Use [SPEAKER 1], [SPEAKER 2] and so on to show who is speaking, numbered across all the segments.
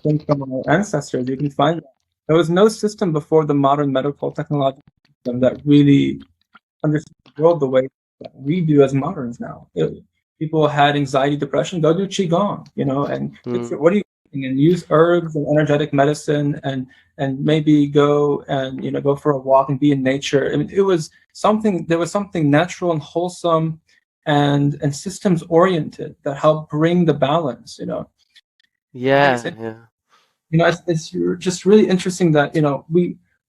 [SPEAKER 1] think from our ancestors, you can find that. There was no system before the modern medical technological system that really understood the world the way that we do as moderns now. People had anxiety, depression, go do Qigong, and what do you and use herbs and energetic medicine and maybe go and go for a walk and be in nature. I mean, there was something natural and wholesome and systems oriented that helped bring the balance. It's just really interesting that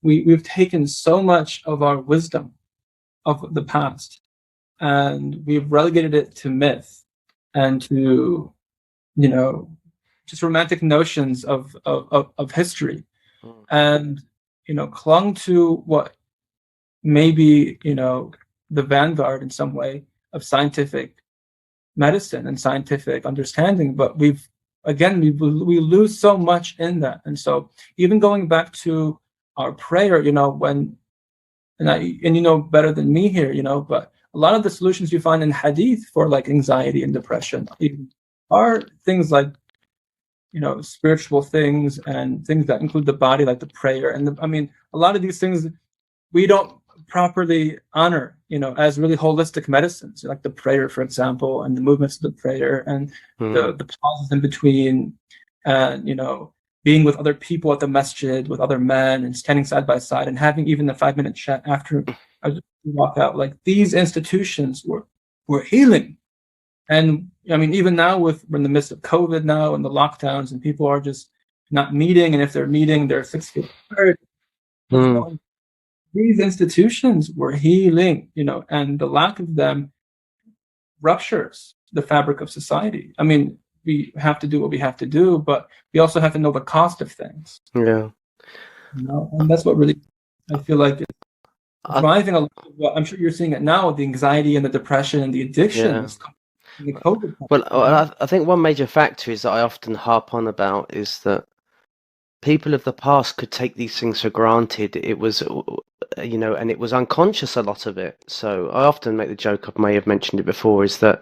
[SPEAKER 1] we've taken so much of our wisdom of the past and we've relegated it to myth and to just romantic notions of history, and clung to what maybe the vanguard in some way of scientific medicine and scientific understanding, but we lose so much in that. And so even going back to our prayer, when you know better than me here, but a lot of the solutions you find in hadith for like anxiety and depression are things like spiritual things and things that include the body, like the prayer. And a lot of these things we don't properly honor, as really holistic medicines, like the prayer, for example, and the movements of the prayer and the pauses in between, and being with other people at the masjid, with other men, and standing side by side, and having even a 5-minute chat after I walk out. Like these institutions were healing. And even now, we're in the midst of COVID now and the lockdowns, and people are just not meeting, and if they're meeting, they're 6 feet apart. These institutions were healing, and the lack of them ruptures the fabric of society. We have to do what we have to do, but we also have to know the cost of things.
[SPEAKER 2] Yeah.
[SPEAKER 1] And that's what really, I feel like, is driving a lot of what I'm sure you're seeing it now, the anxiety and the depression and the addiction.
[SPEAKER 2] Yeah. The COVID. Well, I think one major factor is that I often harp on about is that people of the past could take these things for granted. It was, and it was unconscious, a lot of it. So I often make the joke, I may have mentioned it before, is that,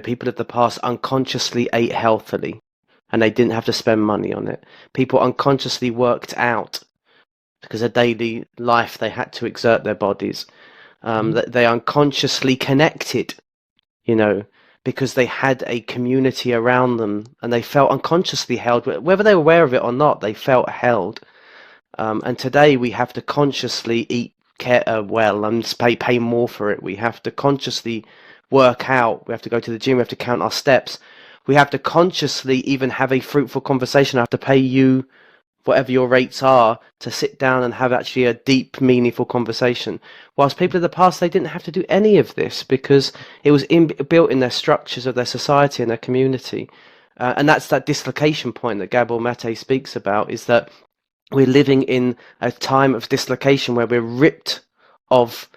[SPEAKER 2] people of the past unconsciously ate healthily and they didn't have to spend money on it. People unconsciously worked out because of daily life, they had to exert their bodies. They unconsciously connected, because they had a community around them and they felt unconsciously held, whether they were aware of it or not, they felt held. And today we have to consciously eat well and pay more for it. We have to consciously work out. We have to go to the gym. We have to count our steps. We have to consciously even have a fruitful conversation. I have to pay you whatever your rates are to sit down and have actually a deep, meaningful conversation. Whilst people of the past, they didn't have to do any of this because it was built in their structures of their society and their community. And that's that dislocation point that Gabor Mate speaks about, is that we're living in a time of dislocation where we're ripped of,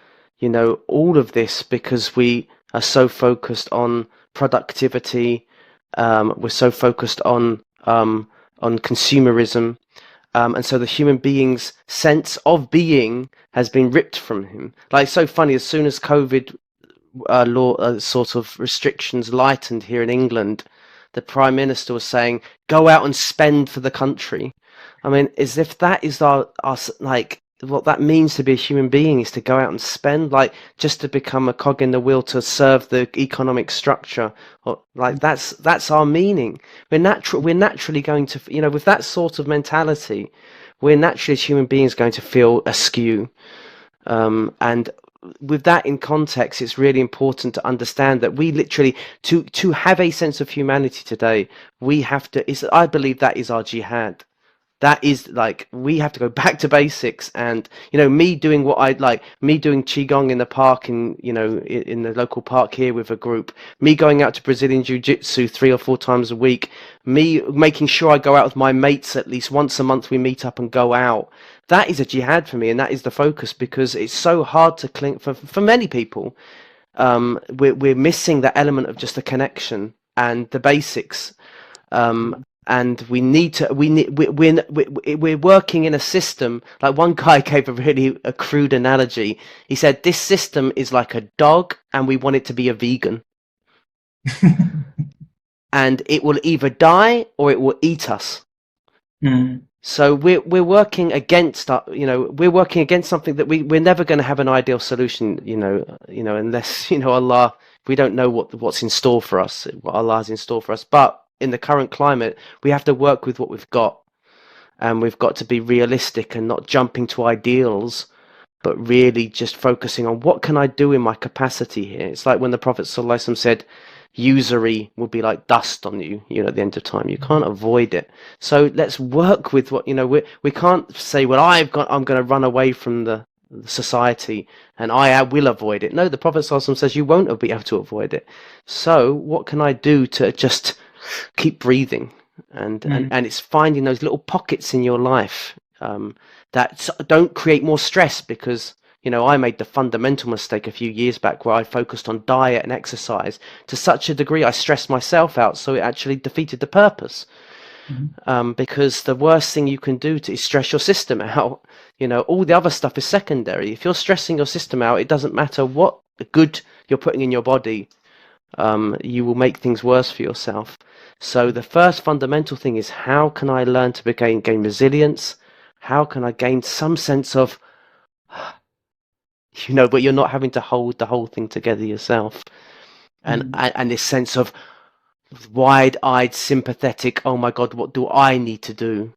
[SPEAKER 2] all of this because we are so focused on productivity. We're so focused on consumerism. And so the human being's sense of being has been ripped from him. Like, it's so funny, as soon as COVID law sort of restrictions lightened here in England, the Prime Minister was saying, go out and spend for the country. As if that is our like, what that means to be a human being is to go out and spend, like, just to become a cog in the wheel to serve the economic structure. Or like, that's our meaning. We're naturally going to, with that sort of mentality, we're naturally as human beings going to feel askew. And with that in context, it's really important to understand that we literally, to have a sense of humanity today, we have to, I believe that is our jihad. That is, like, we have to go back to basics. And me doing what I'd like, me doing Qigong in the park, in the local park here with a group, me going out to Brazilian Jiu-Jitsu 3 or 4 times a week, me making sure I go out with my mates at least once a month, we meet up and go out. That is a jihad for me, and that is the focus, because it's so hard to cling for many people. We're missing that element of just the connection and the basics. And we're working in a system. Like, one guy gave a crude analogy. He said, this system is like a dog and we want it to be a vegan. And it will either die or it will eat us.
[SPEAKER 1] Mm.
[SPEAKER 2] So we're working against, we're working against something that we're never going to have an ideal solution, unless, Allah, we don't know what's in store for us, what Allah's in store for us. But in the current climate, we have to work with what we've got, and we've got to be realistic and not jumping to ideals, but really just focusing on what can I do in my capacity here. It's like when the Prophet ﷺ said, usury will be like dust on you, at the end of time. You can't avoid it. So let's work with what, we can't say, well, I'm going to run away from the society and I will avoid it. No, the Prophet ﷺ says you won't be able to avoid it. So what can I do to just keep breathing? And it's finding those little pockets in your life that don't create more stress, because I made the fundamental mistake a few years back where I focused on diet and exercise to such a degree I stressed myself out, so it actually defeated the purpose. Because the worst thing you can do is stress your system out. All the other stuff is secondary. If you're stressing your system out, it doesn't matter what good you're putting in your body, you will make things worse for yourself. So the first fundamental thing is, how can I learn to gain resilience? How can I gain some sense of, but you're not having to hold the whole thing together yourself. And this sense of wide-eyed, sympathetic, oh my God, what do I need to do?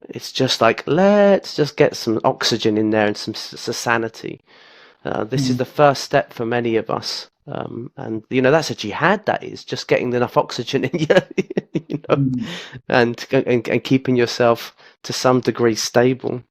[SPEAKER 2] It's just like, let's just get some oxygen in there and some sanity. This is the first step for many of us. And that's a jihad, that is just getting enough oxygen in you, and keeping yourself to some degree stable.